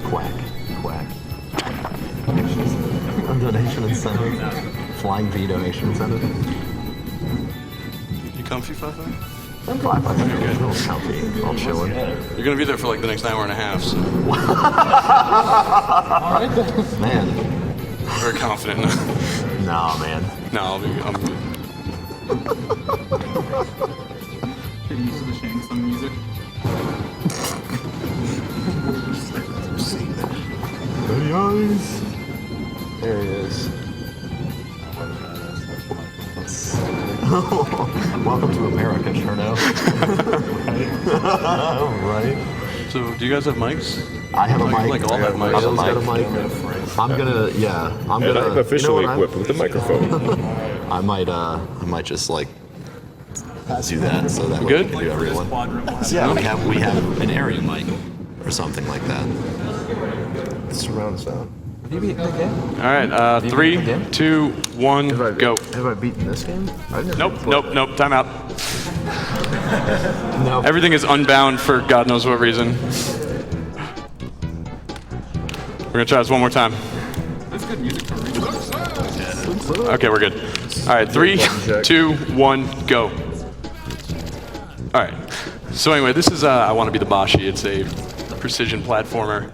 Quack. Quack. Donation incentive. Flying V donation incentive. You comfy, Fafa? I'm fine. I'm a little comfy. All chilling. You're gonna be there for like the next hour and a half, so. Man. Very confident. Nah, man. No, I'm good. Getting used to the Shane Sun music. Ready eyes. There he is. Welcome to America, Cherno. Right. So, do you guys have mics? I have a mic. Like all have mics. I've got a mic. I'm gonna. I'm officially you know equipped with a microphone. I might just like do that so that way Good? we can do everyone. Yeah, we have an area mic or something like that. Surround sound. Have you beaten the game? All right, 3, 2, 1, go. Have I beaten this game? Nope. Time out. No. Everything is unbound for God knows what reason. We're gonna try this one more time. That's good music for me. Okay, we're good. All right, 3, 2, 1, go. All right. So anyway, this is I Want to Be the Boshy. It's a precision platformer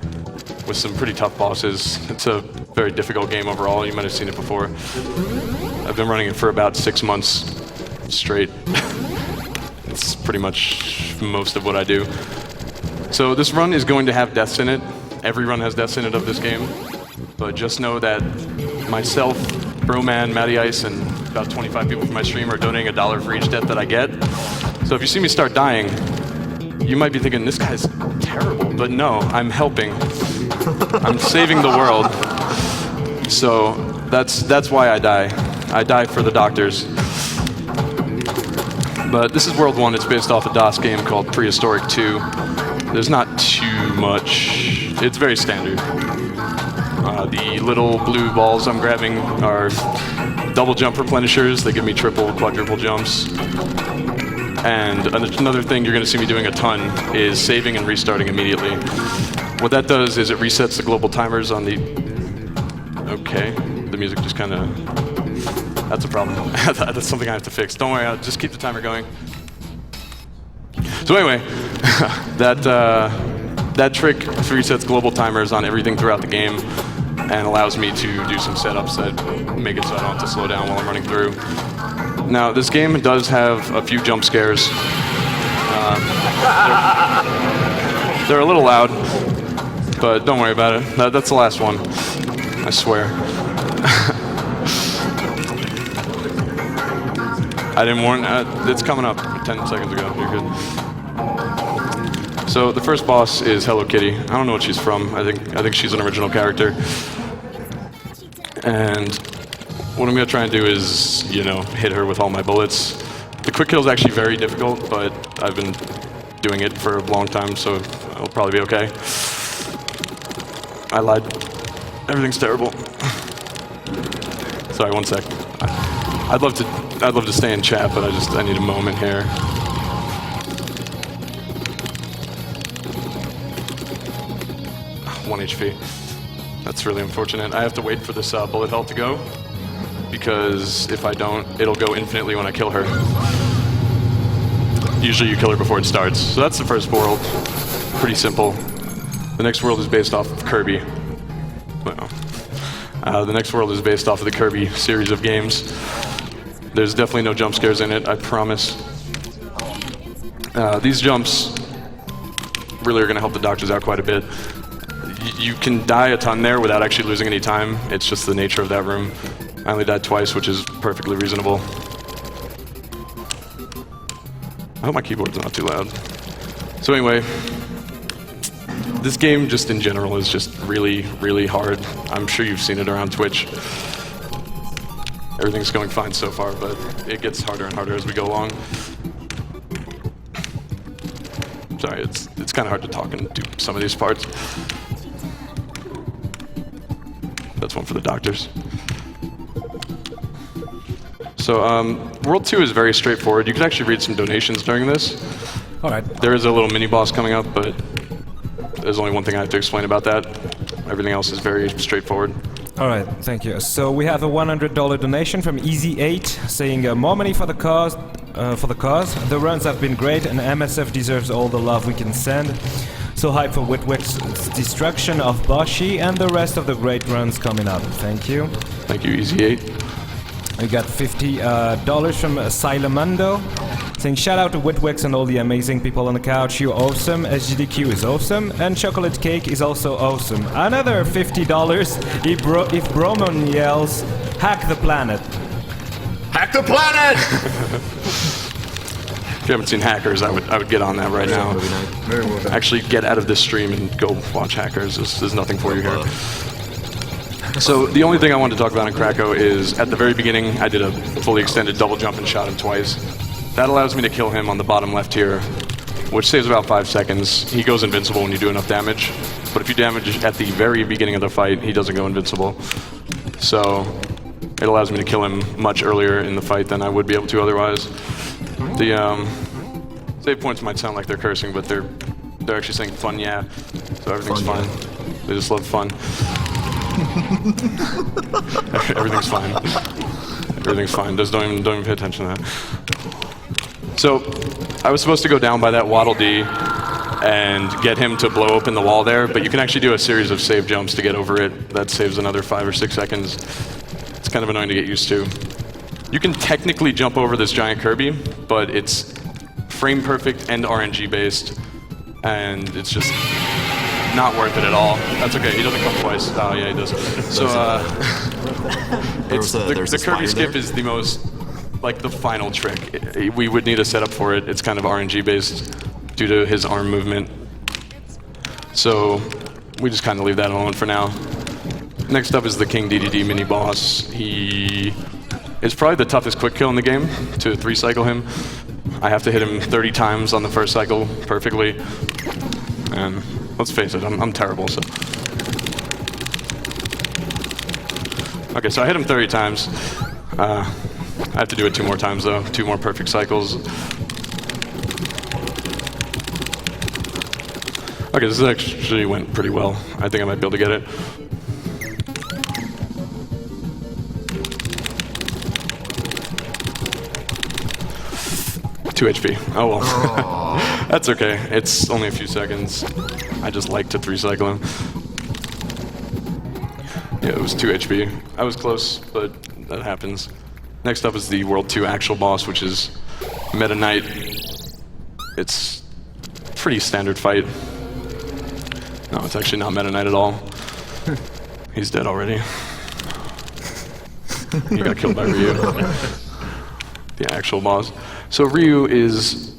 with some pretty tough bosses. It's a very difficult game overall. You might have seen it before. I've been running it for about 6 months straight. It's pretty much most of what I do. So this run is going to have deaths in it. Every run has deaths in it of this game. But just know that myself, Broman, Matty Ice, and about 25 people from my stream are donating $1 for each death that I get. So if you see me start dying, you might be thinking, this guy's terrible. But no, I'm helping. I'm saving the world. So that's why I die. I die for the doctors. But this is World 1. It's based off a DOS game called Prehistoric 2. There's not too much. It's very standard. The little blue balls I'm grabbing are double jump replenishers. They give me triple, quadruple jumps. And another thing you're going to see me doing a ton is saving and restarting immediately. What that does is it resets the global timers on the... Okay, the music just kind of... That's a problem. That's something I have to fix. Don't worry, I'll just keep the timer going. So anyway, that trick resets global timers on everything throughout the game and allows me to do some setups that make it so I don't have to slow down while I'm running through. Now, this game does have a few jump scares. They're a little loud, but don't worry about it. That's the last one, I swear. I didn't warn. It's coming up 10 seconds ago. You're good. So the first boss is Hello Kitty. I don't know what she's from. I think she's an original character. And what I'm gonna try and do is, you know, hit her with all my bullets. The quick kill is actually very difficult, but I've been doing it for a long time, so I'll probably be okay. I lied. Everything's terrible. Sorry, 1 sec. I'd love to stay in chat, but I need a moment here. One HP. That's really unfortunate. I have to wait for this bullet hell to go, because if I don't, it'll go infinitely when I kill her. Usually you kill her before it starts. So that's the first world. Pretty simple. The next world is based off of Kirby. Well, the next world is based off of the Kirby series of games. There's definitely no jump scares in it, I promise. These jumps really are going to help the doctors out quite a bit. You can die a ton there without actually losing any time. It's just the nature of that room. I only died twice, which is perfectly reasonable. I hope my keyboard's not too loud. So anyway, this game just in general is just really, really hard. I'm sure you've seen it around Twitch. Everything's going fine so far, but it gets harder and harder as we go along. Sorry, it's kind of hard to talk and do some of these parts. That's one for the doctors. So, World 2 is very straightforward. You can actually read some donations during this. All right. There is a little mini-boss coming up, but There's only one thing I have to explain about that. Everything else is very straightforward. All right, thank you. So we have a $100 donation from Easy8 saying more money for the cause. The runs have been great, and MSF deserves all the love we can send. So hype for Witwick's destruction of Boshy and the rest of the great runs coming up. Thank you. Thank you, Easy8. We got $50 from Silamundo saying shout out to Witwicks and all the amazing people on the couch. You're awesome. SGDQ is awesome, and Chocolate Cake is also awesome. Another $50 if Bromon yells, hack the planet. Hack the planet! If you haven't seen Hackers, I would get on that right now. Very well done. Actually, get out of this stream and go watch Hackers. There's nothing for you here. So the only thing I wanted to talk about in Krakow is at the very beginning, I did a fully extended double jump and shot him twice. That allows me to kill him on the bottom left here, which saves about 5 seconds. He goes invincible when you do enough damage, but if you damage at the very beginning of the fight, he doesn't go invincible. So it allows me to kill him much earlier in the fight than I would be able to otherwise. The save points might sound like they're cursing, but they're actually saying fun, yeah. So everything's fine. They just love fun. Everything's fine. Everything's fine. Just don't even pay attention to that. So I was supposed to go down by that Waddle Dee and get him to blow open the wall there, but you can actually do a series of save jumps to get over it. That saves another 5 or 6 seconds. It's kind of annoying to get used to. You can technically jump over this giant Kirby, but it's frame perfect and RNG based, and it's just not worth it at all. That's okay, he doesn't come twice. Oh yeah, he does. So the Kirby skip is the most, like, the final trick. We would need a setup for it. It's kind of RNG based due to his arm movement. So we just kind of leave that alone for now. Next up is the King DDD mini boss. He is probably the toughest quick kill in the game to 3-cycle him. I have to hit him 30 times on the first cycle perfectly. And let's face it, I'm terrible, so. Okay, so I hit him 30 times. I have to do it 2 more times though, 2 more perfect cycles. Okay, this actually went pretty well. I think I might be able to get it. Two HP. Oh well. That's okay. It's only a few seconds. I just like to 3-cycle him. Yeah, it was 2 HP. I was close, but that happens. Next up is the World 2 actual boss, which is Meta Knight. It's a pretty standard fight. No, it's actually not Meta Knight at all. He's dead already. He got killed by Ryu. The actual boss. So Ryu is,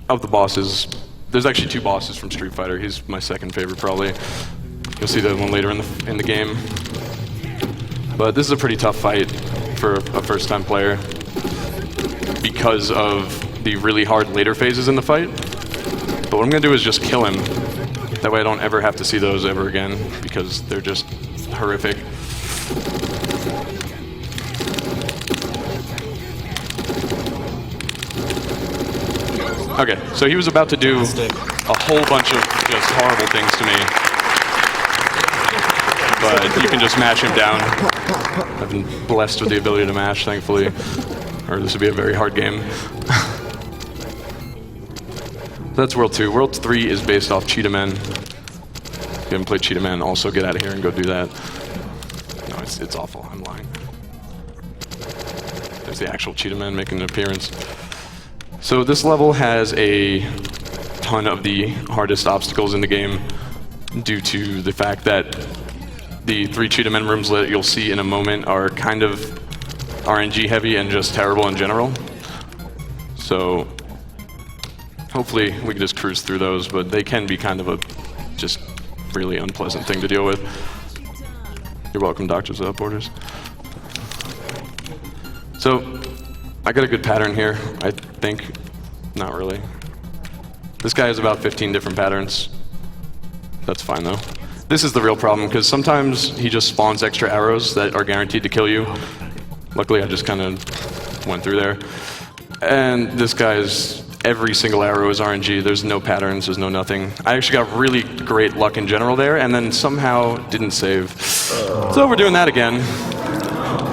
of the bosses, there's actually 2 bosses from Street Fighter. He's my second favorite probably. You'll see that one later in the game. But this is a pretty tough fight for a first-time player because of the really hard later phases in the fight. But what I'm gonna do is just kill him. That way I don't ever have to see those ever again because they're just horrific. Okay, so he was about to do a whole bunch of just horrible things to me. But you can just mash him down. I've been blessed with the ability to mash, thankfully. Or this would be a very hard game. That's World 2. World 3 is based off Cheetah Man. If you haven't played Cheetah Man, also get out of here and go do that. No, it's awful. I'm lying. There's the actual Cheetah Man making an appearance. So this level has a ton of the hardest obstacles in the game due to the fact that the 3 Cheetah Men rooms that you'll see in a moment are kind of RNG heavy and just terrible in general. So hopefully we can just cruise through those, but they can be kind of a just really unpleasant thing to deal with. You're welcome, Doctors Without Borders. So I got a good pattern here, I think. Not really. This guy has about 15 different patterns. That's fine though. This is the real problem, because sometimes he just spawns extra arrows that are guaranteed to kill you. Luckily I just kind of went through there. And this guy's every single arrow is RNG. There's no patterns, there's no nothing. I actually got really great luck in general there, and then somehow didn't save. So we're doing that again.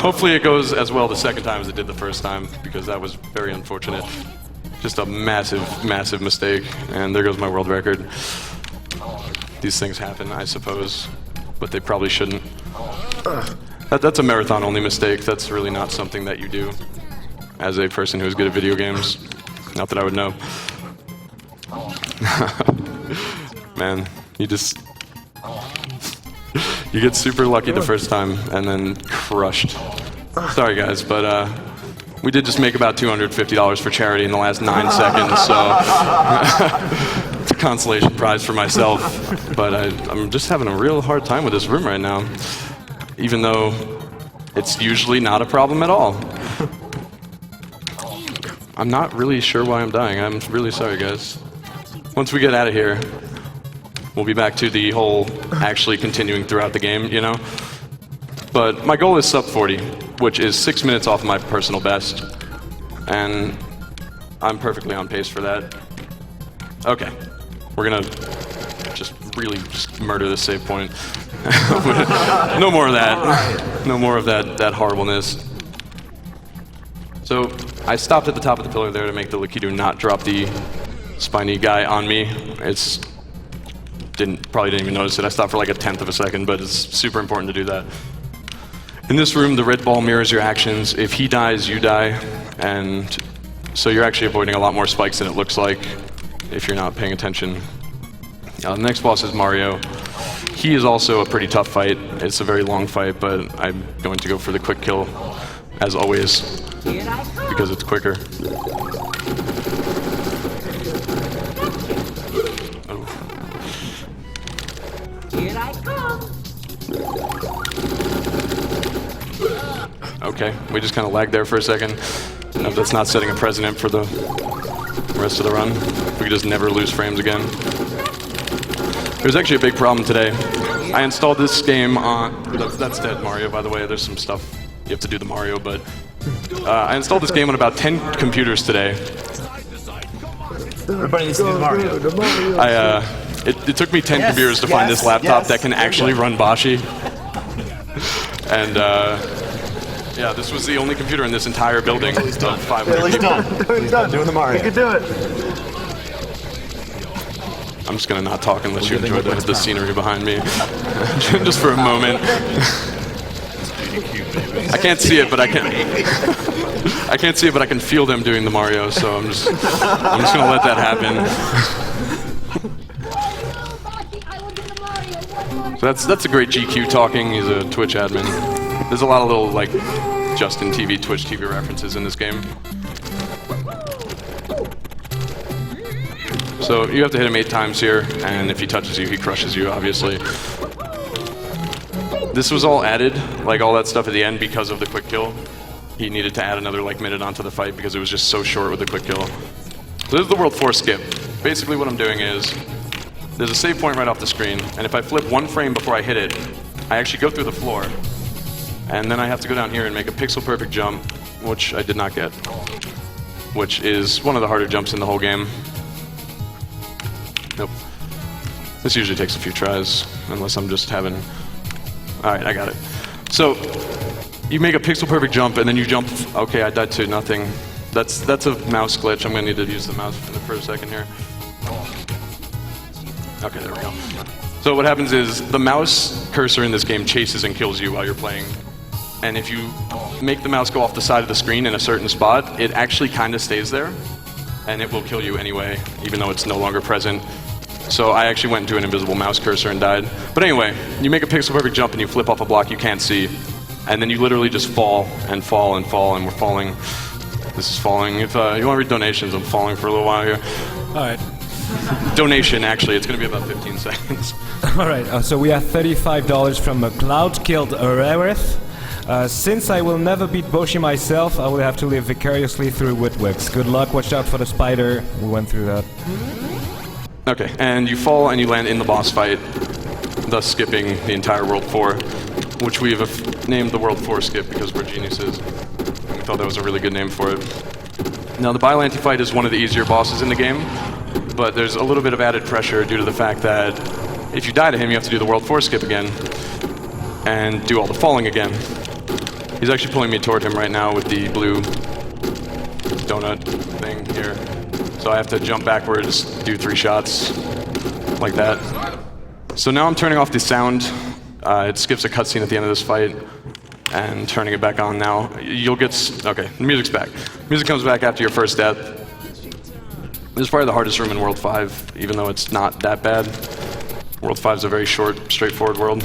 Hopefully it goes as well the second time as it did the first time, because that was very unfortunate. Just a massive, massive mistake, and there goes my world record. These things happen, I suppose, but they probably shouldn't. That's a marathon-only mistake. That's really not something that you do as a person who is good at video games. Not that I would know. Man, you just... you get super lucky the first time, and then crushed. Sorry guys, but we did just make about $250 for charity in the last 9 seconds, so... it's a consolation prize for myself. But I'm just having a real hard time with this room right now. Even though it's usually not a problem at all. I'm not really sure why I'm dying. I'm really sorry, guys. Once we get out of here, we'll be back to the whole actually continuing throughout the game, you know? But my goal is sub 40, which is 6 minutes off my personal best. And I'm perfectly on pace for that. Okay. We're gonna just really just murder this save point. No more of that. No more of that horribleness. So I stopped at the top of the pillar there to make the Lakitu not drop the spiny guy on me. Probably didn't even notice it. I stopped for like 1/10 of a second, but it's super important to do that. In this room, the red ball mirrors your actions. If he dies, you die, and so you're actually avoiding a lot more spikes than it looks like if you're not paying attention. The next boss is Mario. He is also a pretty tough fight. It's a very long fight, but I'm going to go for the quick kill, as always, because it's quicker. Oh. Here I come. Okay, we just kind of lagged there for a second. If that's not setting a precedent for the rest of the run, we could just never lose frames again. There's actually a big problem today. I installed this game on... That's dead, Mario, by the way. There's some stuff you have to do the Mario, but... I installed this game on about 10 computers today. Everybody needs to do Mario. It took me 10 computers to find this laptop that can actually run Boshy. And yeah, this was the only computer in this entire building of 500 people. He's done doing the Mario. You can do it. I'm just gonna not talk unless you enjoy the scenery behind me. Just for a moment. I can't see it, but I can. I can't see it, but I can feel them doing the Mario. So I'm just gonna let that happen. So that's a great GQ talking. He's a Twitch admin. There's a lot of little like Justin TV, Twitch TV references in this game. So you have to hit him 8 times here, and if he touches you, he crushes you, obviously. This was all added, like all that stuff at the end, because of the quick kill. He needed to add another like minute onto the fight because it was just so short with the quick kill. So this is the World 4 skip. Basically what I'm doing is, there's a save point right off the screen, and if I flip 1 frame before I hit it, I actually go through the floor. And then I have to go down here and make a pixel perfect jump, which I did not get. Which is one of the harder jumps in the whole game. Nope. This usually takes a few tries, unless I'm just having... Alright, I got it. So, you make a pixel perfect jump, and then you jump... Okay, I died to nothing. That's a mouse glitch. I'm gonna need to use the mouse for a second here. Okay, there we go. So what happens is, the mouse cursor in this game chases and kills you while you're playing. And if you make the mouse go off the side of the screen in a certain spot, it actually kind of stays there. And it will kill you anyway, even though it's no longer present. So I actually went into an invisible mouse cursor and died. But anyway, you make a pixel perfect jump and you flip off a block you can't see. And then you literally just fall and fall and fall, and we're falling. This is falling. If you want to read donations, I'm falling for a little while here. Alright. Donation, actually. It's going to be about 15 seconds. Alright, so we have $35 from Cloud Killed Rareth. Since I will never beat Boshy myself, I will have to live vicariously through Woodwicks. Good luck, watch out for the spider. We went through that. Okay, and you fall and you land in the boss fight, thus skipping the entire World 4, which we have named the World 4 skip because we're geniuses. We thought that was a really good name for it. Now the Biollante fight is one of the easier bosses in the game, but there's a little bit of added pressure due to the fact that if you die to him, you have to do the World 4 skip again and do all the falling again. He's actually pulling me toward him right now with the blue donut thing here. So I have to jump backwards, do 3 shots like that. So now I'm turning off the sound. It skips a cutscene at the end of this fight, and turning it back on now. You'll get, okay, the music's back. Music comes back after your first death. This is probably the hardest room in World 5, even though it's not that bad. World 5 is a very short, straightforward world.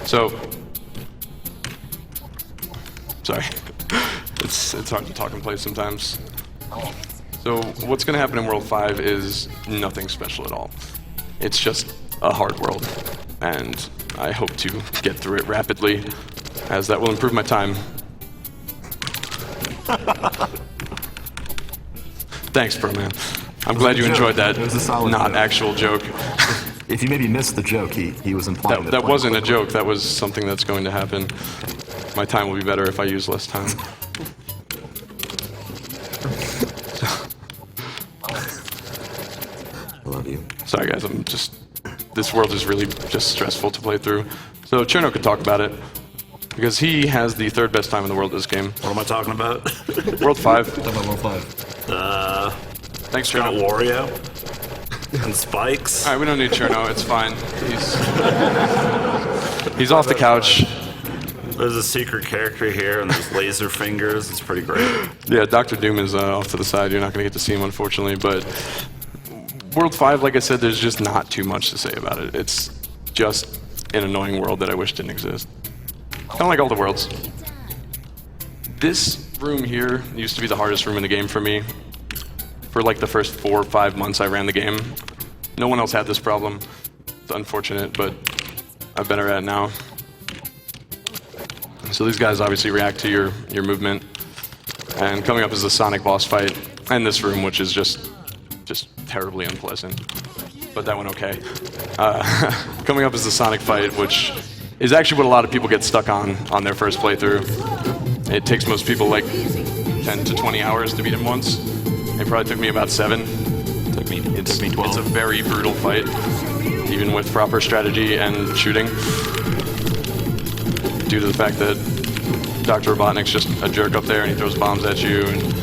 So, sorry. It's hard to talk in place sometimes. So what's going to happen in World 5 is nothing special at all. It's just a hard world, and I hope to get through it rapidly, as that will improve my time. Thanks, bro, man. I'm glad you enjoyed that. It was a solid not joke. actual joke. If you maybe missed the joke, he was implying That wasn't a joke. That was something that's going to happen. My time will be better if I use less time. I love you. Sorry, guys. This world is really just stressful to play through. So Cherno could talk about it, because he has the 3rd best time in the world this game. What am I talking about? World 5. Talk about World 5. Thanks, Got Cherno. Wario and Spikes. All right, we don't need Cherno. It's fine. He's off the couch. There's a secret character here, and there's laser fingers. It's pretty great. Yeah, Dr. Doom is off to the side. You're not going to get to see him, unfortunately. But World 5, like I said, there's just not too much to say about it. It's just an annoying world that I wish didn't exist. Kind of like all the worlds. This room here used to be the hardest room in the game for me. For like the first 4 or 5 months I ran the game. No one else had this problem. It's unfortunate, but I'm better at it now. So these guys obviously react to your movement. And coming up is the Sonic boss fight, and this room, which is just terribly unpleasant. But that went okay. Coming up is the Sonic fight, which is actually what a lot of people get stuck on their first playthrough. It takes most people like 10 to 20 hours to beat him once. It probably took me about 7. Took me 12. It's a very brutal fight, even with proper strategy and shooting. Due to the fact that Dr. Robotnik's just a jerk up there and he throws bombs at you. And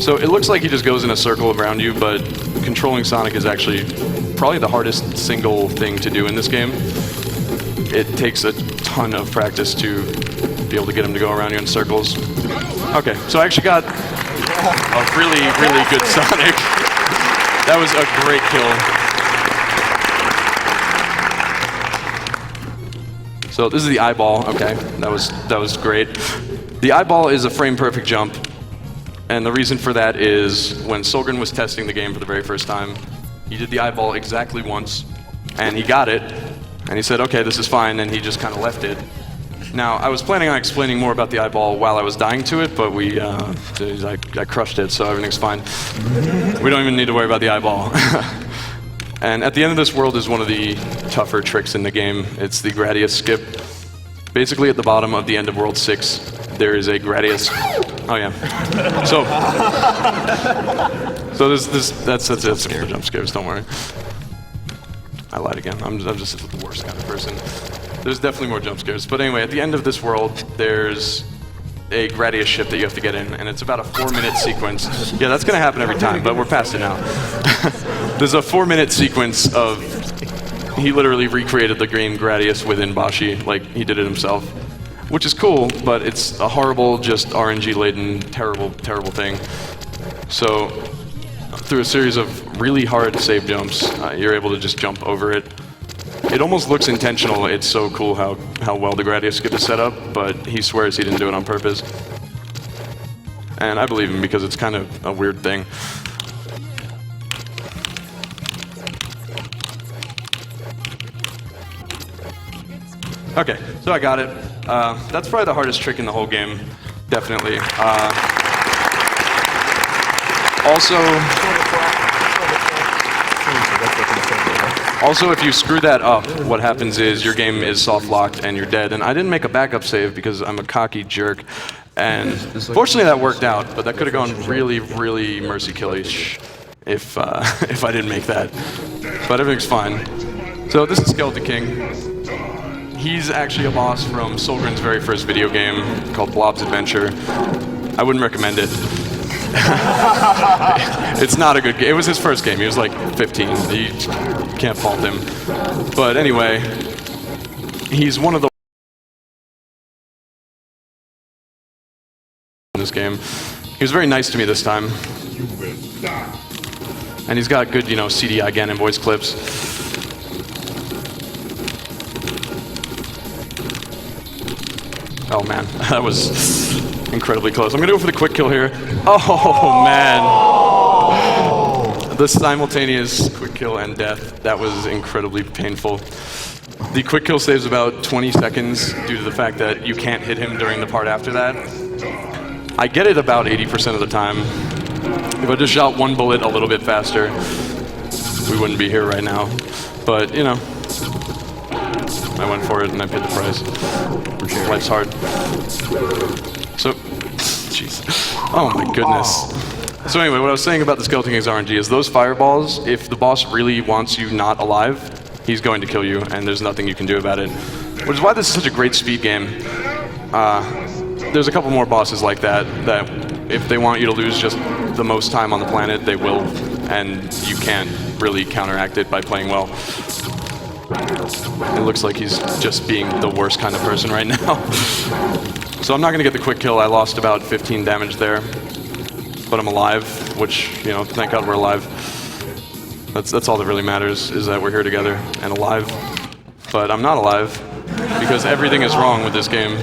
so it looks like he just goes in a circle around you, but controlling Sonic is actually probably the hardest single thing to do in this game. It takes a ton of practice to be able to get him to go around you in circles. Okay, so I actually got a really, really good Sonic. That was a great kill. So this is the eyeball. Okay, that was great. The eyeball is a frame-perfect jump, and the reason for that is when Solgren was testing the game for the very first time, he did the eyeball exactly once, and he got it, and he said, okay, this is fine, and he just kind of left it. Now, I was planning on explaining more about the eyeball while I was dying to it, but I crushed it, so everything's fine. We don't even need to worry about the eyeball. And at the end of this world is one of the tougher tricks in the game. It's the Gradius skip. Basically, at the bottom of the end of World 6, there is a Gradius. Oh yeah. So that's it. That's the jump scares. Don't worry. I lied again. I'm just the worst kind of person. There's definitely more jump scares. But anyway, at the end of this world, there's a Gradius ship that you have to get in, and it's about a 4-minute sequence. Yeah, that's gonna happen every time, but we're past it now. There's a 4-minute sequence of, he literally recreated the green Gradius within Boshy, like he did it himself. Which is cool, but it's a horrible, just RNG-laden, terrible, terrible thing. So, through a series of really hard save jumps, you're able to just jump over it. It almost looks intentional. It's so cool how well the Gradius skip is set up, but he swears he didn't do it on purpose. And I believe him because it's kind of a weird thing. Okay, so I got it. That's probably the hardest trick in the whole game, definitely. Also, Also, if you screw that up, what happens is your game is soft locked and you're dead. And I didn't make a backup save because I'm a cocky jerk. And fortunately that worked out, but that could have gone really, really mercy killish if I didn't make that. But everything's fine. So this is Skeleton King. He's actually a boss from Solgren's very first video game called Blob's Adventure. I wouldn't recommend it. It's not a good game. It was his first game. He was like 15. You can't fault him. But anyway, he's one of the in this game. He was very nice to me this time. And he's got good, you know, CDI Ganon voice clips. Oh man, that was incredibly close. I'm gonna go for the quick kill here. Oh man. The simultaneous quick kill and death, that was incredibly painful. The quick kill saves about 20 seconds due to the fact that you can't hit him during the part after that. I get it about 80% of the time. If I just shot one bullet a little bit faster, we wouldn't be here right now. But, you know, I went for it and I paid the price. Life's hard. So, jeez. Oh my goodness. So anyway, what I was saying about the Skeleton King's RNG is those fireballs, if the boss really wants you not alive, he's going to kill you and there's nothing you can do about it. Which is why this is such a great speed game. There's a couple more bosses like that if they want you to lose just the most time on the planet, they will, and you can't really counteract it by playing well. It looks like he's just being the worst kind of person right now. So I'm not going to get the quick kill. I lost about 15 damage there, but I'm alive, which, you know, thank God we're alive. That's all that really matters, is that we're here together and alive. But I'm not alive because everything is wrong with this game.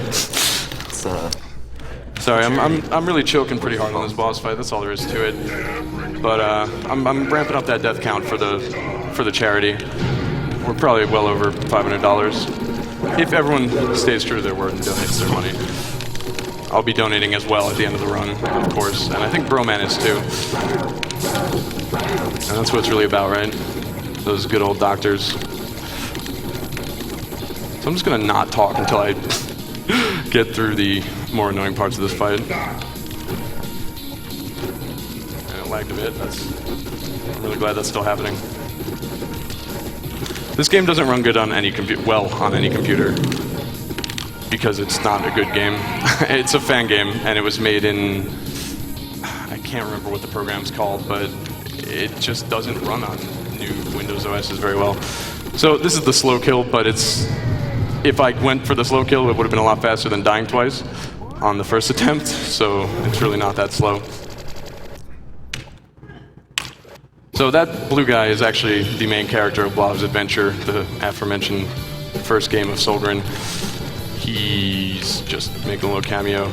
Sorry, I'm really choking pretty hard on this boss fight. That's all there is to it. But I'm ramping up that death count for the charity. We're probably well over $500 if everyone stays true to their word and donates their money. I'll be donating as well at the end of the run, of course, and I think Broman is too. And that's what it's really about, right? Those good old doctors. So I'm just gonna not talk until I get through the more annoying parts of this fight. And it lagged a bit. I'm really glad that's still happening. This game doesn't run good on any computer because it's not a good game. It's a fan game, and it was made in, I can't remember what the program's called, but it just doesn't run on new Windows OSs very well. So this is the slow kill, but if I went for the slow kill, it would have been a lot faster than dying twice on the first attempt, so it's really not that slow. So that blue guy is actually the main character of Blob's Adventure, the aforementioned first game of Solgren. He's just making a little cameo.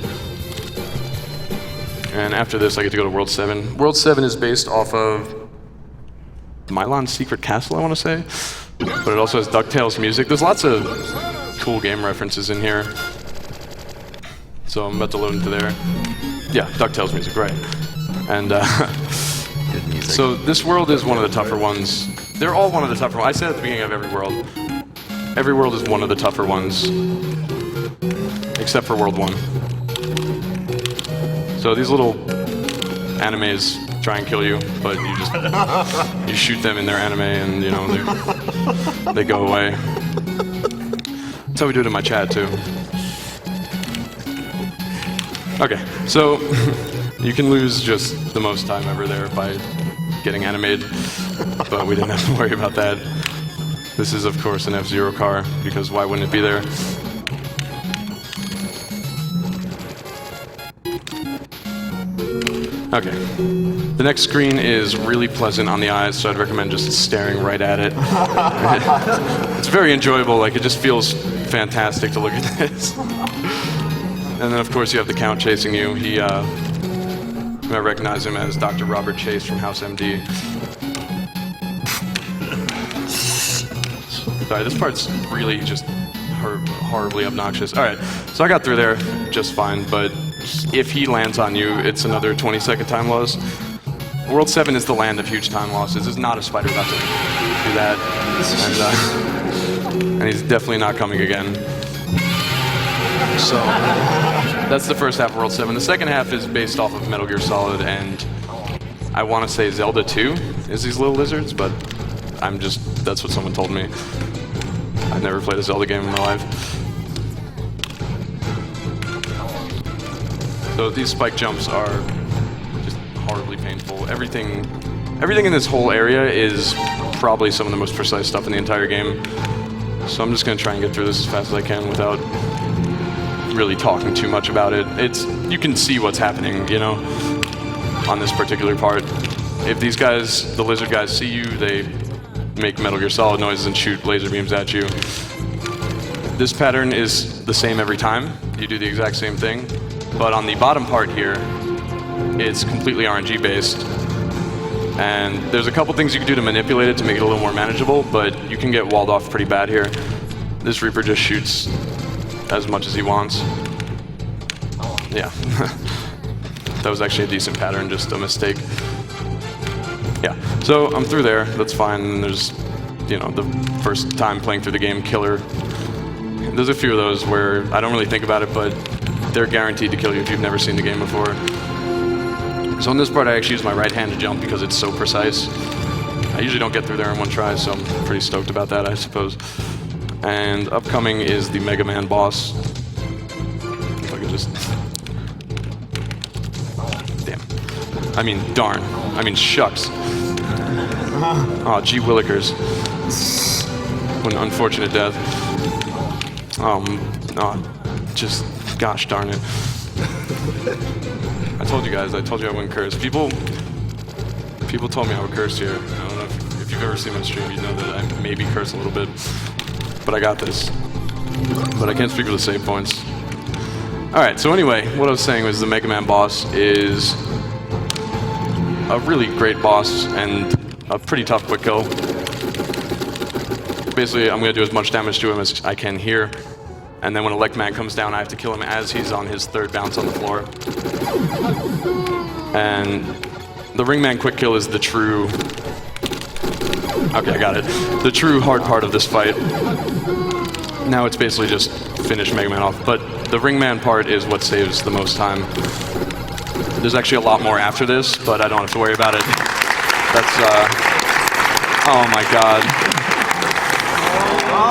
And after this, I get to go to World 7. World 7 is based off of Milon's Secret Castle, I want to say. But it also has DuckTales music. There's lots of cool game references in here. So I'm about to load into there. Yeah, DuckTales music, right. And so this world is one of the tougher ones. They're all one of the tougher ones. I said at the beginning of every world. Every world is one of the tougher ones. Except for World 1. So these little animes try and kill you, but you just you shoot them in their anime and, you know, they go away. That's how we do it in my chat too. Okay, so you can lose just the most time ever there by getting animated, but we didn't have to worry about that. This is, of course, an F-Zero car, because why wouldn't it be there? Okay. The next screen is really pleasant on the eyes, so I'd recommend just staring right at it. It's very enjoyable, like it just feels fantastic to look at this. And then of course you have the Count chasing you. I recognize him as Dr. Robert Chase from House MD. Sorry, this part's really just horribly obnoxious. Alright, so I got through there just fine, but if he lands on you, it's another 20-second time loss. World 7 is the land of huge time losses. There's not a spider about to do that. And he's definitely not coming again. So that's the first half of World 7. The second half is based off of Metal Gear Solid, and I want to say Zelda 2 is these little lizards, but that's what someone told me. I've never played a Zelda game in my life. So these spike jumps are just horribly painful. Everything in this whole area is probably some of the most precise stuff in the entire game. So I'm just going to try and get through this as fast as I can without really talking too much about it. You can see what's happening, you know, on this particular part. If these guys, the lizard guys, see you, they make Metal Gear Solid noises and shoot laser beams at you. This pattern is the same every time. You do the exact same thing. But on the bottom part here, it's completely RNG based. And there's a couple things you can do to manipulate it to make it a little more manageable, but you can get walled off pretty bad here. This Reaper just shoots as much as he wants. Yeah. That was actually a decent pattern, just a mistake. Yeah, so I'm through there, that's fine. There's, you know, the first time playing through the game, killer. There's a few of those where I don't really think about it, but they're guaranteed to kill you if you've never seen the game before. So on this part, I actually use my right hand to jump because it's so precise. I usually don't get through there in one try, so I'm pretty stoked about that, I suppose. And upcoming is the Mega Man boss. If I could just... Damn. I mean, darn. I mean, shucks. Oh, gee willikers. What an unfortunate death. Just, gosh darn it. I told you guys, I wouldn't curse. People told me I would curse here. I don't know if you've ever seen my stream, you know that I maybe curse a little bit. But I got this. But I can't speak for the save points. Alright, so anyway, what I was saying was the Mega Man boss is a really great boss and a pretty tough quick kill. Basically, I'm going to do as much damage to him as I can here. And then when Elect Man comes down, I have to kill him as he's on his third bounce on the floor. And the Ringman quick kill is the true... Okay, I got it. The true hard part of this fight. Now it's basically just finish Mega Man off. But the Ringman part is what saves the most time. There's actually a lot more after this, but I don't have to worry about it. That's, oh my god.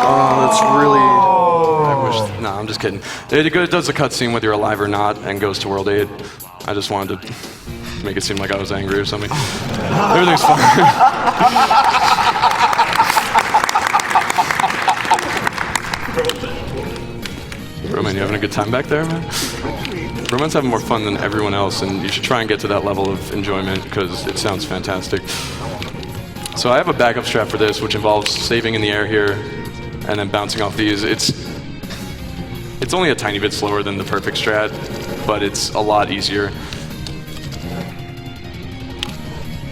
Oh, that's really... No, I'm just kidding. It does a cutscene whether you're alive or not and goes to World 8. I just wanted to make it seem like I was angry or something. Everything's fine. Roman, you having a good time back there, man? Roman's having more fun than everyone else, and you should try and get to that level of enjoyment because it sounds fantastic. So I have a backup strat for this, which involves saving in the air here and then bouncing off these. It's only a tiny bit slower than the perfect strat, but it's a lot easier.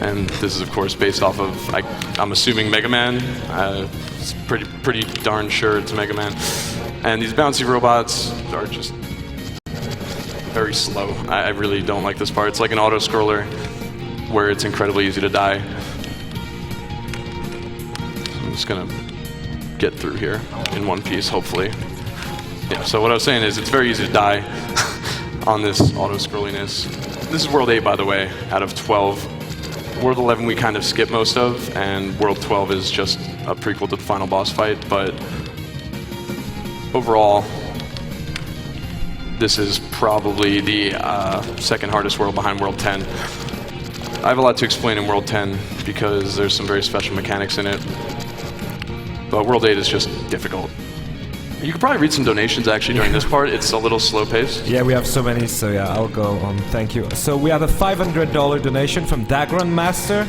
And this is, of course, based off of, I'm assuming Mega Man. It's pretty darn sure it's Mega Man. And these bouncy robots are just very slow. I really don't like this part. It's like an auto-scroller where it's incredibly easy to die. So I'm just gonna get through here in one piece, hopefully. Yeah, so what I was saying is it's very easy to die on this auto-scrolliness. This is World 8, by the way, out of 12. World 11 we kind of skip most of, and World 12 is just a prequel to the final boss fight, but overall, this is probably the second hardest world behind World 10. I have a lot to explain in World 10 because there's some very special mechanics in it, but World 8 is just difficult. You could probably read some donations actually during this part. It's a little slow paced. Yeah, we have so many, so yeah, I'll go on. Thank you. So we have a $500 donation from Dagron Master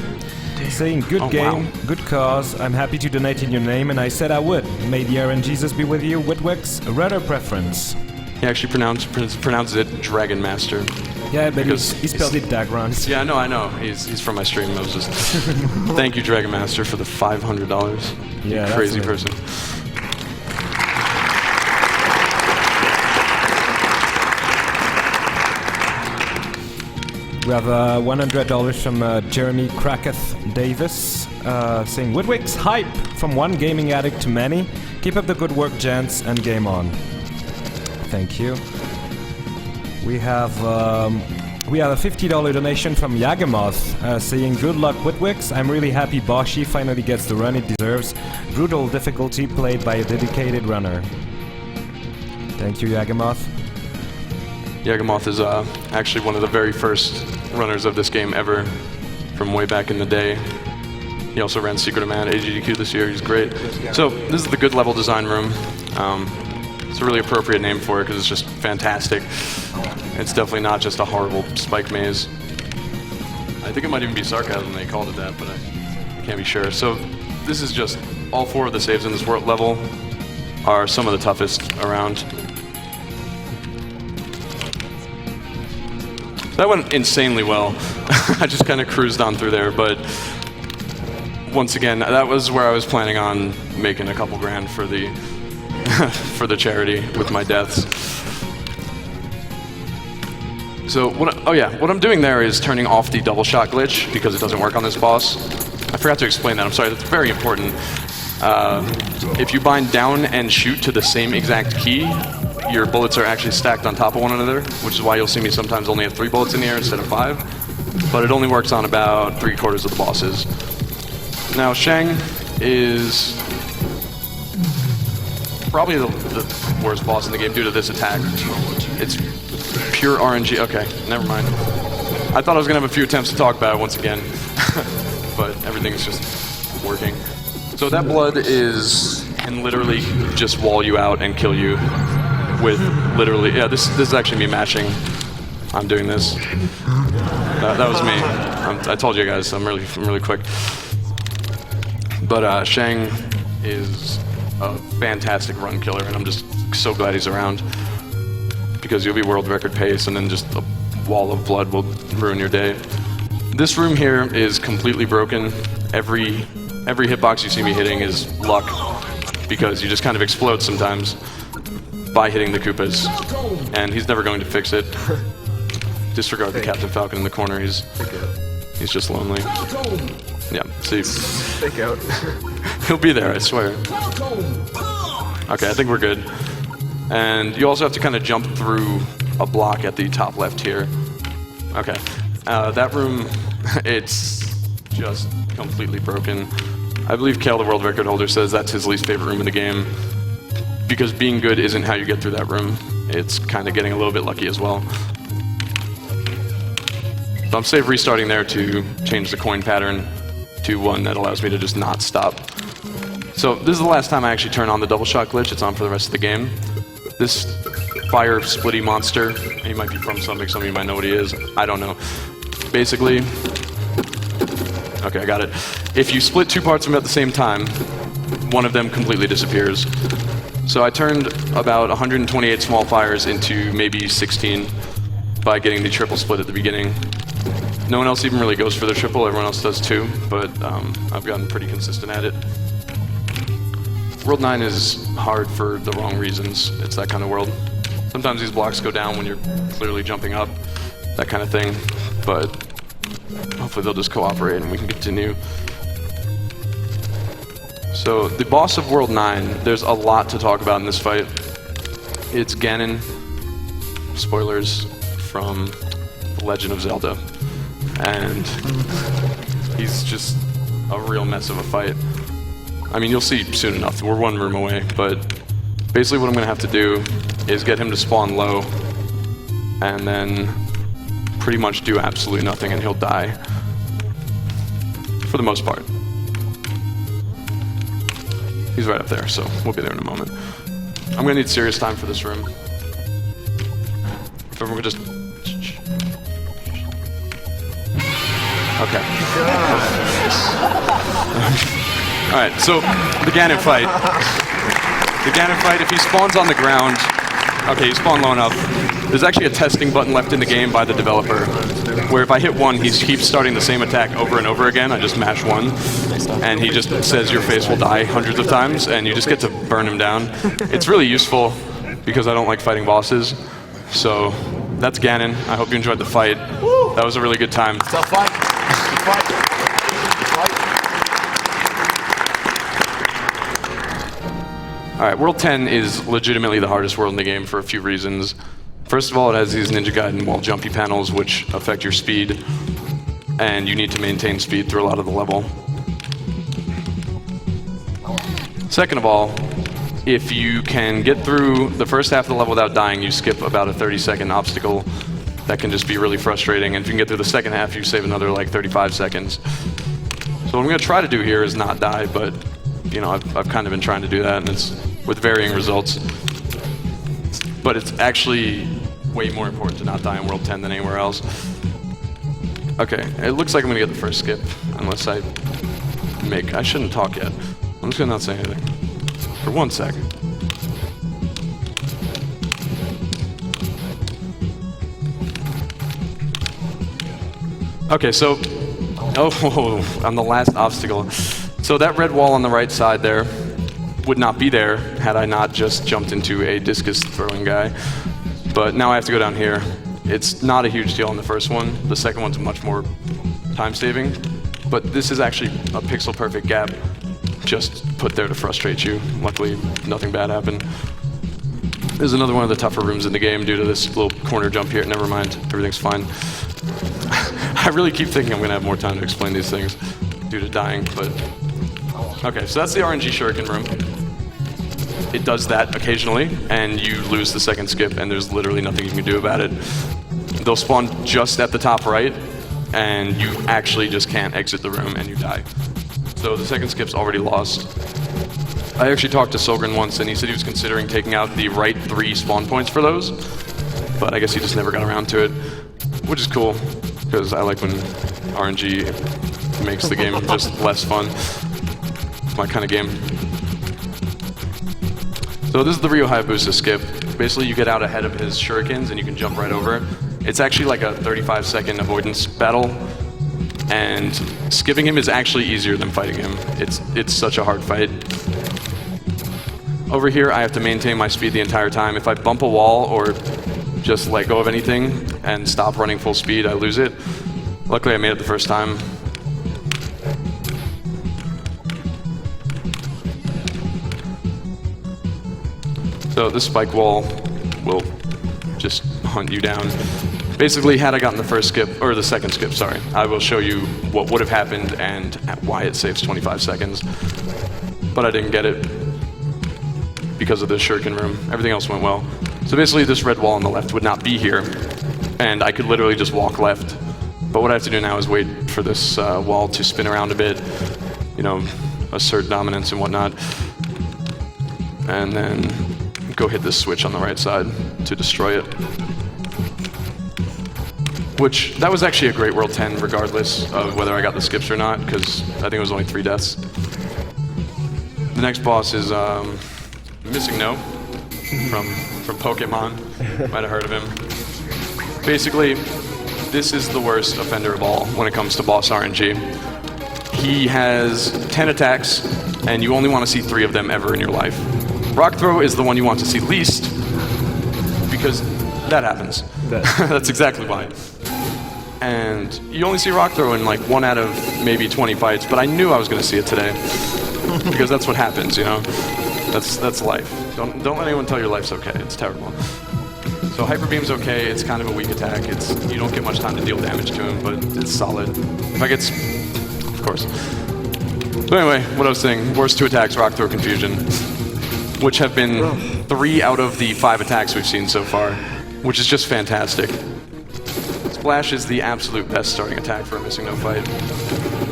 saying, good game, wow. Good cause. I'm happy to donate in your name, and I said I would. May the Iron Jesus be with you. Whitwick's runner preference. He actually pronounces it Dragon Master. Yeah, but he spelled it Dagron. Yeah, I know. He's from my stream. I was just... Thank you, Dragon Master, for the $500. Yeah, you crazy person. We have $100 from Jeremy Kraketh Davis saying, Woodwick's hype from one gaming addict to many. Keep up the good work, gents, and game on. Thank you. We have a $50 donation from Yagamoth saying, good luck, Woodwicks. I'm really happy Boshy finally gets the run it deserves. Brutal difficulty played by a dedicated runner. Thank you, Yagamoth. Yagamoth is actually one of the very first runners of this game ever, from way back in the day. He also ran Secret of Man at SGDQ this year. He's great. So this is the good level design room. It's a really appropriate name for it because it's just fantastic. It's definitely not just a horrible spike maze. I think it might even be sarcasm they called it that, but I can't be sure. So this is just all 4 of the saves in this world level are some of the toughest around. That went insanely well. I just kind of cruised on through there, but once again, that was where I was planning on making a couple grand for the for the charity with my deaths. So what I'm doing there is turning off the double shot glitch because it doesn't work on this boss. I forgot to explain that. I'm sorry. That's very important. If you bind down and shoot to the same exact key, your bullets are actually stacked on top of one another, which is why you'll see me sometimes only have 3 bullets in the air instead of 5. But it only works on about 3/4 of the bosses. Now, Shang is probably the worst boss in the game due to this attack. It's pure RNG. Okay, never mind. I thought I was going to have a few attempts to talk about it once again, but everything's just working. So that blood can literally just wall you out and kill you with literally, yeah, this is actually me matching. I'm doing this. That was me. I told you guys, I'm really quick. But Shang is a fantastic run killer, and I'm just so glad he's around. Because you'll be world record pace, and then just a wall of blood will ruin your day. This room here is completely broken. Every hitbox you see me hitting is luck, because you just kind of explode sometimes by hitting the Koopas, and he's never going to fix it. Disregard the Captain Falcon in the corner. He's just lonely. Yeah, see. Fake out. He'll be there, I swear. Okay, I think we're good. And you also have to kind of jump through a block at the top left here. Okay. That room, it's just completely broken. I believe Kale, the world record holder, says that's his least favorite room in the game. Because being good isn't how you get through that room. It's kind of getting a little bit lucky as well. So I'm safe restarting there to change the coin pattern to one that allows me to just not stop. So this is the last time I actually turn on the double shot glitch. It's on for the rest of the game. This fire splitty monster, he might be from something, some of you might know what he is. I don't know. Basically, okay, I got it. If you split 2 parts of him at the same time, one of them completely disappears. So I turned about 128 small fires into maybe 16 by getting the triple split at the beginning. No one else even really goes for the triple, everyone else does too, but I've gotten pretty consistent at it. World 9 is hard for the wrong reasons. It's that kind of world. Sometimes these blocks go down when you're clearly jumping up, that kind of thing, but hopefully they'll just cooperate and we can continue. So the boss of World 9, there's a lot to talk about in this fight. It's Ganon, spoilers from The Legend of Zelda, and he's just a real mess of a fight. I mean, you'll see soon enough. We're 1 room away, but basically what I'm going to have to do is get him to spawn low and then pretty much do absolutely nothing and he'll die. For the most part. He's right up there, so we'll be there in a moment. I'm going to need serious time for this room. If everyone could just... Okay. Alright, so the Ganon fight. The Ganon fight, if he spawns on the ground, okay, he spawned low enough. There's actually a testing button left in the game by the developer, where if I hit 1, he keeps starting the same attack over and over again. I just mash 1, and he just says your face will die hundreds of times, and you just get to burn him down. It's really useful, because I don't like fighting bosses. So, that's Ganon. I hope you enjoyed the fight. That was a really good time. Tough fight. Good fight. All right, World 10 is legitimately the hardest world in the game for a few reasons. First of all, it has these Ninja Gaiden wall jumpy panels which affect your speed, and you need to maintain speed through a lot of the level. Second of all, if you can get through the first half of the level without dying, you skip about a 30-second obstacle that can just be really frustrating. And if you can get through the second half, you save another like 35 seconds. So what I'm gonna try to do here is not die, but you know, I've kind of been trying to do that, and it's with varying results. But it's actually way more important to not die in World 10 than anywhere else. Okay, it looks like I'm gonna get the first skip, unless I shouldn't talk yet. I'm just gonna not say anything. For 1 second. Okay, so, on the last obstacle. So that red wall on the right side there would not be there had I not just jumped into a discus throwing guy. But now I have to go down here. It's not a huge deal on the first one. The second one's much more time saving. But this is actually a pixel perfect gap just put there to frustrate you. Luckily, nothing bad happened. There's another one of the tougher rooms in the game due to this little corner jump here. Never mind, everything's fine. I really keep thinking I'm gonna have more time to explain these things due to dying, but... Okay, so that's the RNG shuriken room. It does that occasionally, and you lose the second skip, and there's literally nothing you can do about it. They'll spawn just at the top right, and you actually just can't exit the room, and you die. So the second skip's already lost. I actually talked to Solgren once, and he said he was considering taking out the right 3 spawn points for those, but I guess he just never got around to it, which is cool, because I like when RNG makes the game just less fun. It's my kind of game. So this is the Ryo Hayabusa skip. Basically, you get out ahead of his shurikens, and you can jump right over. It's actually like a 35-second avoidance battle, and skipping him is actually easier than fighting him. It's such a hard fight. Over here, I have to maintain my speed the entire time. If I bump a wall or just let go of anything and stop running full speed, I lose it. Luckily, I made it the first time. So this spike wall will just hunt you down. Basically, had I gotten the first skip, or the second skip, sorry, I will show you what would have happened and why it saves 25 seconds. But I didn't get it because of the shuriken room. Everything else went well. So basically, this red wall on the left would not be here, and I could literally just walk left. But what I have to do now is wait for this wall to spin around a bit, you know, assert dominance and whatnot, and then go hit this switch on the right side to destroy it. Which, that was actually a great World 10 regardless of whether I got the skips or not, because I think it was only 3 deaths. The next boss is Missing No from Pokemon. Might have heard of him. Basically, this is the worst offender of all when it comes to boss RNG. He has 10 attacks, and you only want to see 3 of them ever in your life. Rock Throw is the one you want to see least, because that happens. That's exactly why. And you only see Rock Throw in like 1 out of maybe 20 fights, but I knew I was going to see it today, because that's what happens, you know? That's life. Don't let anyone tell your life's okay. It's terrible. So Hyper Beam's okay. It's kind of a weak attack. You don't get much time to deal damage to him, but it's solid. If I get, of course. So anyway, what I was saying, worst 2 attacks, Rock Throw, Confusion, which have been 3 out of the 5 attacks we've seen so far, which is just fantastic. Splash is the absolute best starting attack for a Missing No fight,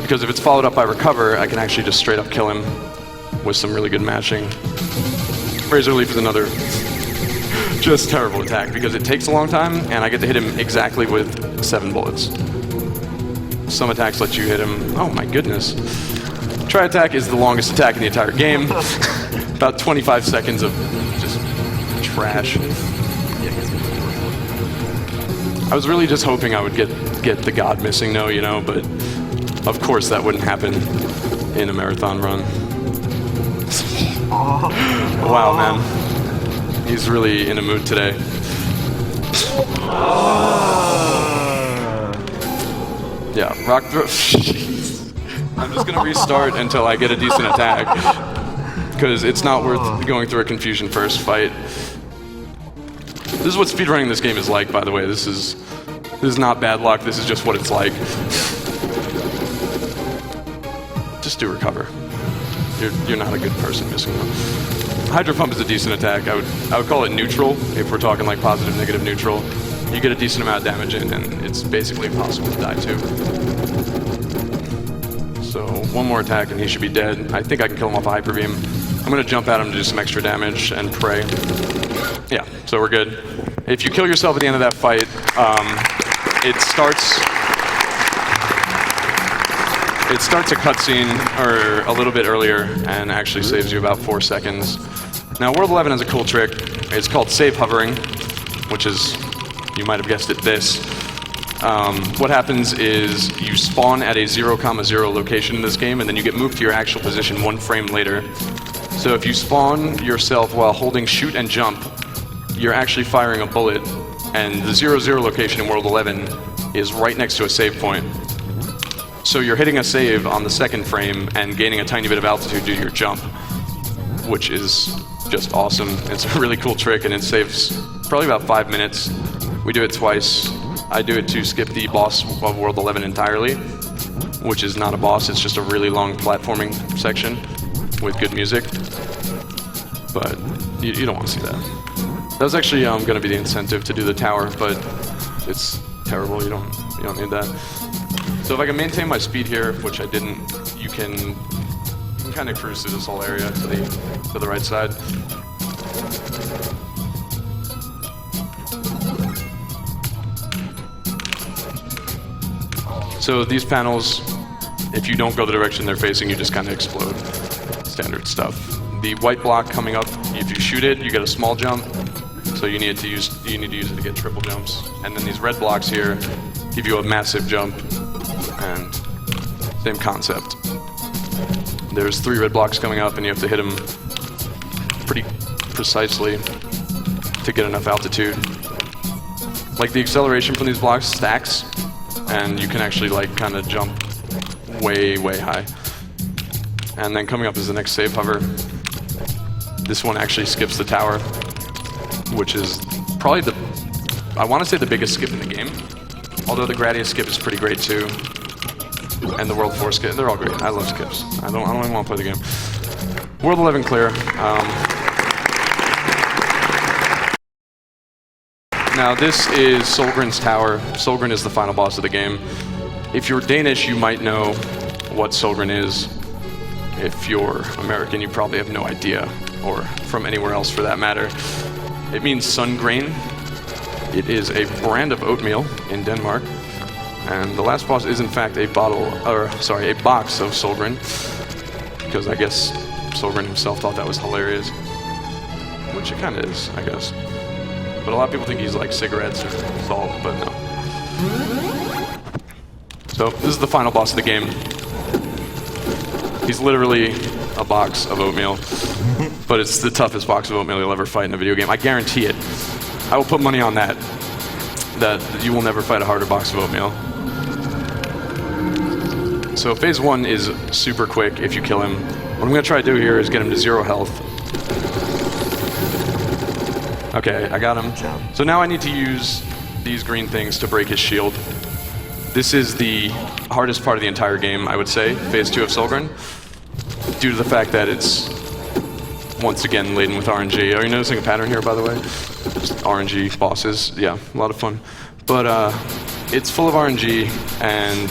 because if it's followed up by Recover, I can actually just straight up kill him with some really good matching. Razor Leaf is another just terrible attack, because it takes a long time, and I get to hit him exactly with 7 bullets. Some attacks let you hit him, oh my goodness. Tri-attack is the longest attack in the entire game. About 25 seconds of just trash. I was really just hoping I would get the God Missing No, you know, but of course that wouldn't happen in a marathon run. Wow, man. He's really in a mood today. Yeah, rock throw. I'm just gonna restart until I get a decent attack, because it's not worth going through a confusion first fight. This is what speedrunning this game is like, by the way. This is not bad luck. This is just what it's like. Just do recover. You're not a good person missing one. Hydro Pump is a decent attack. I would call it neutral if we're talking like positive, negative, neutral. You get a decent amount of damage in, and it's basically impossible to die to. So one more attack and he should be dead. I think I can kill him off a Hyper Beam. I'm gonna jump at him to do some extra damage and pray. Yeah, so we're good. If you kill yourself at the end of that fight, it starts a cutscene or a little bit earlier and actually saves you about 4 seconds. Now World 11 has a cool trick. It's called save hovering, which is, you might have guessed it, this. What happens is you spawn at a 0,0 location in this game, and then you get moved to your actual position 1 frame later. So if you spawn yourself while holding shoot and jump, you're actually firing a bullet, and the 0,0 location in World 11 is right next to a save point. So you're hitting a save on the 2nd frame and gaining a tiny bit of altitude due to your jump, which is just awesome. It's a really cool trick, and it saves probably about 5 minutes. We do it twice. I do it to skip the boss of World 11 entirely, which is not a boss, it's just a really long platforming section with good music. But you don't want to see that. That was actually going to be the incentive to do the tower, but it's terrible, you don't need that. So if I can maintain my speed here, which I didn't, you can kind of cruise through this whole area to the right side. So these panels, if you don't go the direction they're facing, you just kind of explode. Standard stuff. The white block coming up, if you shoot it, you get a small jump. So you need to use it to get triple jumps. And then these red blocks here give you a massive jump. And same concept. There's 3 red blocks coming up, and you have to hit them pretty precisely to get enough altitude. Like the acceleration from these blocks stacks, and you can actually like kind of jump way high. And then coming up is the next save hover. This one actually skips the tower, which is probably I want to say the biggest skip in the game. Although the Gradius skip is pretty great too. And the World 4 skip, they're all great. I love skips. I don't even want to play the game. World 11 clear. Now this is Solgren's tower. Solgren is the final boss of the game. If you're Danish, you might know what Solgren is. If you're American, you probably have no idea, or from anywhere else for that matter. It means sun grain. It is a brand of oatmeal in Denmark. And the last boss is in fact a box of Solgren, because I guess Solgren himself thought that was hilarious, which it kind of is, I guess. But a lot of people think he's like cigarettes or salt, but no. So this is the final boss of the game. He's literally a box of oatmeal, but it's the toughest box of oatmeal you'll ever fight in a video game. I guarantee it. I will put money on that you will never fight a harder box of oatmeal. So phase 1 is super quick if you kill him. What I'm going to try to do here is get him to 0 health. Okay, I got him. So now I need to use these green things to break his shield. This is the hardest part of the entire game, I would say, phase 2 of Solgren, due to the fact that it's once again laden with RNG. Are you noticing a pattern here, by the way? Just RNG bosses. Yeah, a lot of fun. But it's full of RNG, and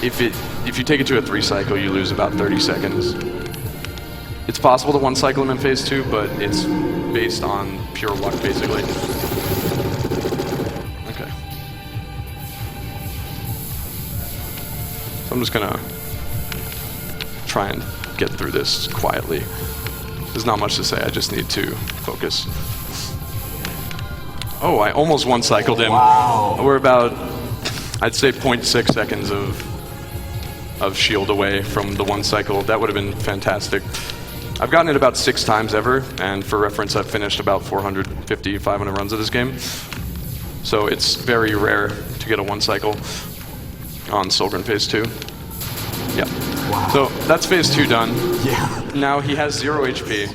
if you take it to a 3 cycle, you lose about 30 seconds. It's possible to 1 cycle him in phase 2, but it's based on pure luck, basically. Okay. So I'm just gonna try and get through this quietly. There's not much to say, I just need to focus. Oh, I almost 1 cycled him. Wow. We're about, I'd say 0.6 seconds of shield away from the 1 cycle. That would have been fantastic. I've gotten it about 6 times ever, and for reference, I've finished about 450, 500 runs of this game. So it's very rare to get a 1 cycle. on Solgren phase 2. Yep. Wow. So that's phase 2 done. Yeah. Now he has 0 HP.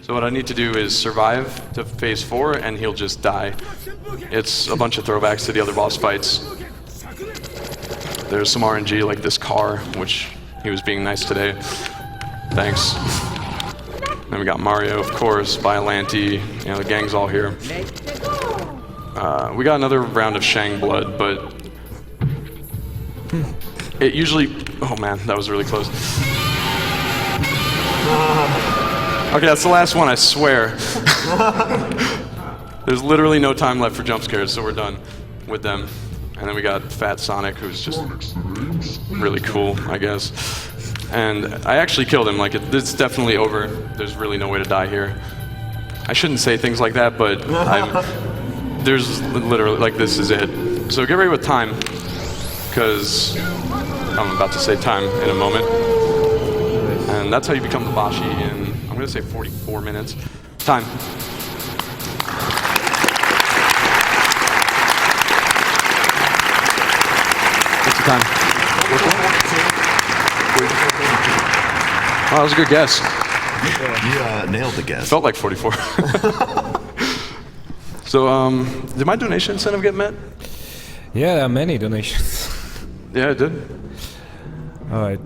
So what I need to do is survive to phase 4 and he'll just die. It's a bunch of throwbacks to the other boss fights. There's some RNG like this car, which he was being nice today. Thanks. Then we got Mario, of course, Biollante, the gang's all here. We got another round of Shang Blood, but it usually, oh man, that was really close. Okay, that's the last one, I swear. There's literally no time left for jump scares, so we're done with them. And then we got Fat Sonic, who's just really cool, I guess. And I actually killed him, like it's definitely over. There's really no way to die here. I shouldn't say things like that, but there's literally, like this is it. So get ready with time, because I'm about to say time in a moment. And that's how you become the Boshy in, I'm gonna say 44 minutes. Time. What's the time? Oh, that was a good guess. You nailed the guess. Felt like 44. So, did my donation incentive get met? Yeah, there are many donations. Yeah, it did. All right,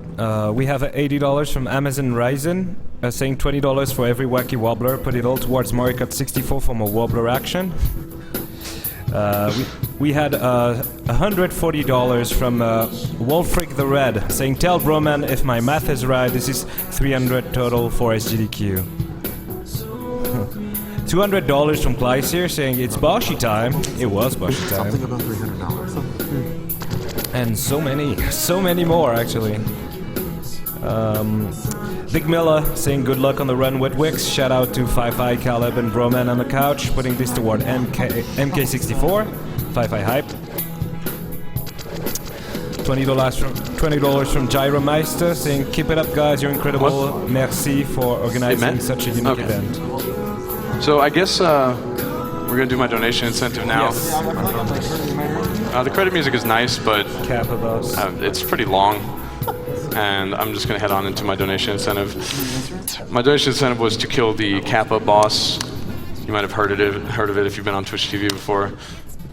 we have $80 from Amazon Ryzen, saying $20 for every wacky wobbler. Put it all towards Mario Kart 64 for more wobbler action. We had $140 from Wolfric the Red, saying tell Broman if my math is right, this is $300 total for SGDQ. $200 from Glycier, saying it's Boshy time. It was Boshy time. Something about $300. And so many more actually. Big Miller saying good luck on the run with Wix. Shout out to 5i, Caleb, and Broman on the couch, putting this toward MK64. 5i hype. $20 from Gyromeister saying keep it up guys, you're incredible. What? Merci for organizing such a unique event. So I guess we're gonna do my donation incentive now. Yes. The credit music is nice, but Kappa boss. it's pretty long. And I'm just gonna head on into my donation incentive. My donation incentive was to kill the Kappa boss. You might have heard of it if you've been on Twitch TV before.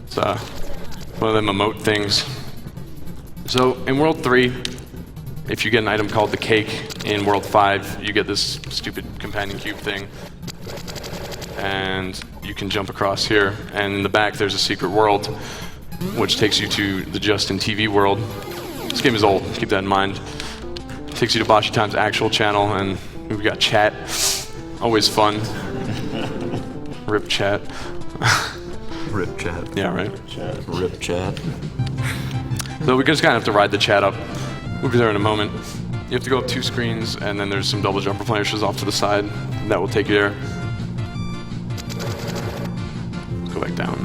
It's one of them emote things. So in World 3, if you get an item called the Cake, in World 5, you get this stupid companion cube thing. And you can jump across here. And in the back, there's a secret world, which takes you to the Justin TV world. This game is old, keep that in mind. Takes you to Boshy Time's actual channel, and we've got chat. Always fun. Rip chat. Rip chat. Yeah, right. Rip chat. So we just kind of have to ride the chat up. We'll be there in a moment. You have to go up 2 screens, and then there's some double jump replenishers off to the side. That will take you there. Let's go back down.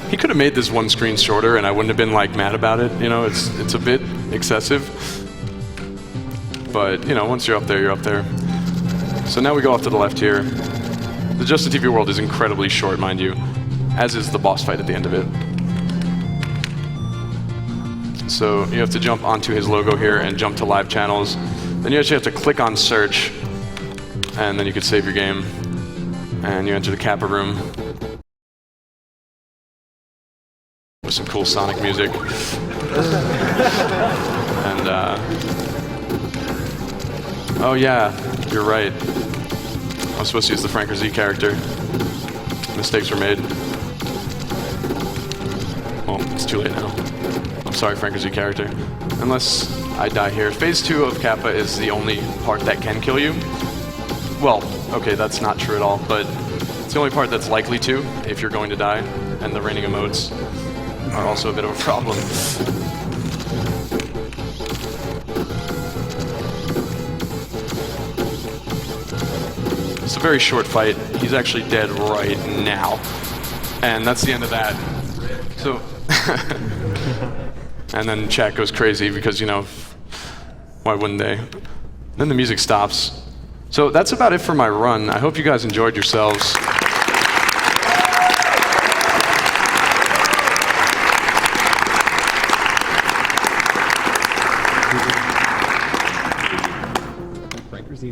He could have made this one screen shorter, and I wouldn't have been like mad about it. It's a bit excessive. But once you're up there, you're up there. So now we go off to the left here. The Justin TV world is incredibly short, mind you, as is the boss fight at the end of it. So you have to jump onto his logo here and jump to live channels. Then you actually have to click on search, and then you can save your game. And you enter the Kappa room with some cool Sonic music. And oh yeah, you're right. I was supposed to use the Franker Z character. Mistakes were made. Well, it's too late now. I'm sorry, Franker Z character. Unless I die here. Phase 2 of Kappa is the only part that can kill you. Well, okay, that's not true at all, but it's the only part that's likely to if you're going to die, and the raining emotes are also a bit of a problem. It's a very short fight. He's actually dead right now. And that's the end of that. So, and then chat goes crazy because, why wouldn't they? Then the music stops. So that's about it for my run. I hope you guys enjoyed yourselves.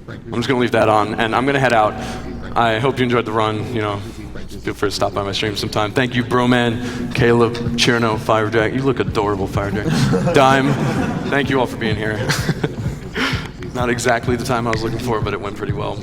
I'm just gonna leave that on, and I'm gonna head out. I hope you enjoyed the run. You know, feel free to stop by my stream sometime. Thank you, Broman, Caleb, Cherno, Firejack. You look adorable, Firejack. Dime. Thank you all for being here. Not exactly the time I was looking for, but it went pretty well.